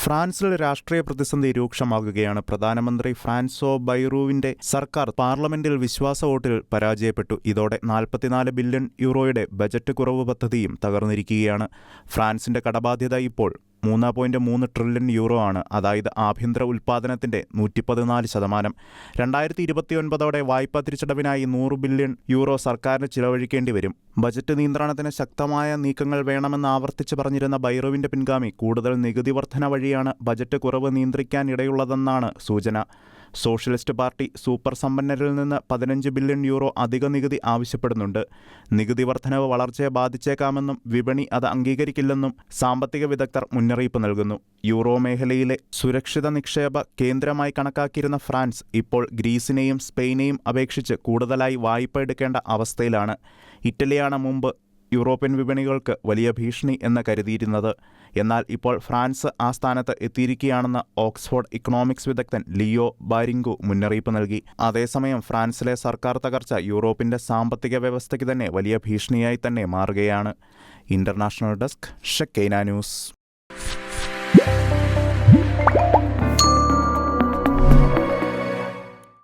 ഫ്രാൻസിൽ രാഷ്ട്രീയ പ്രതിസന്ധി രൂക്ഷമാകുകയാണ്. പ്രധാനമന്ത്രി ഫ്രാൻസോ ബൈറൂവിന്റെ സർക്കാർ പാർലമെന്റിൽ വിശ്വാസ വോട്ടിൽ പരാജയപ്പെട്ടു. ഇതോടെ 44 ബില്യൺ യൂറോയുടെ ബജറ്റ് കുറവ് പദ്ധതിയും തകർന്നിരിക്കുകയാണ്. ഫ്രാൻസിന്റെ കടബാധ്യത ഇപ്പോൾ 3.3 ട്രില്യൺ യൂറോ ആണ്. അതായത് ആഭ്യന്തര ഉൽപ്പാദനത്തിന്റെ 114%. 2029ഓടെ വായ്പാ തിരിച്ചടവിനായി 100 ബില്യൺ യൂറോ സർക്കാരിന് ചിലവഴിക്കേണ്ടി വരും. ബജറ്റ് നിയന്ത്രണത്തിന് ശക്തമായ നീക്കങ്ങൾ വേണമെന്ന് ആവർത്തിച്ച് പറഞ്ഞിരുന്ന ബൈറോവിന്റെ പിൻഗാമി കൂടുതൽ നികുതി വർധന വഴിയാണ് ബജറ്റ് കുറവ് നിയന്ത്രിക്കാനിടയുള്ളതെന്നാണ് സൂചന. സോഷ്യലിസ്റ്റ് പാർട്ടി സൂപ്പർ സമ്പന്നരിൽ നിന്ന് 15 ബില്യൺ യൂറോ അധിക നികുതി ആവശ്യപ്പെടുന്നുണ്ട്. നികുതി വർധനവ് വളർച്ചയെ ബാധിച്ചേക്കാമെന്നും വിപണി അത് അംഗീകരിക്കില്ലെന്നും സാമ്പത്തിക വിദഗ്ധർ മുന്നറിയിപ്പ് നൽകുന്നു. യൂറോ മേഖലയിലെ സുരക്ഷിത നിക്ഷേപ കേന്ദ്രമായി കണക്കാക്കിയിരുന്ന ഫ്രാൻസ് ഇപ്പോൾ ഗ്രീസിനെയും സ്പെയിനെയും അപേക്ഷിച്ച് കൂടുതലായി വായ്പ എടുക്കേണ്ട അവസ്ഥയിലാണ്. ഇറ്റലിയാണ് മുമ്പ് യൂറോപ്യൻ വിപണികൾക്ക് വലിയ ഭീഷണി എന്ന് കരുതിയിരുന്നത്. എന്നാൽ ഇപ്പോൾ ഫ്രാൻസ് ആ സ്ഥാനത്ത് എത്തിയിരിക്കുകയാണെന്ന് ഓക്സ്ഫോർഡ് ഇക്കണോമിക്സ് വിദഗ്ധൻ ലിയോ ബാരിങ്കു മുന്നറിയിപ്പ് നൽകി. അതേസമയം ഫ്രാൻസിലെ സർക്കാർ തകർച്ച യൂറോപ്പിന്റെ സാമ്പത്തിക വ്യവസ്ഥയ്ക്ക് തന്നെ വലിയ ഭീഷണിയായി തന്നെ മാറുകയാണ്. International desk, Shekinah news.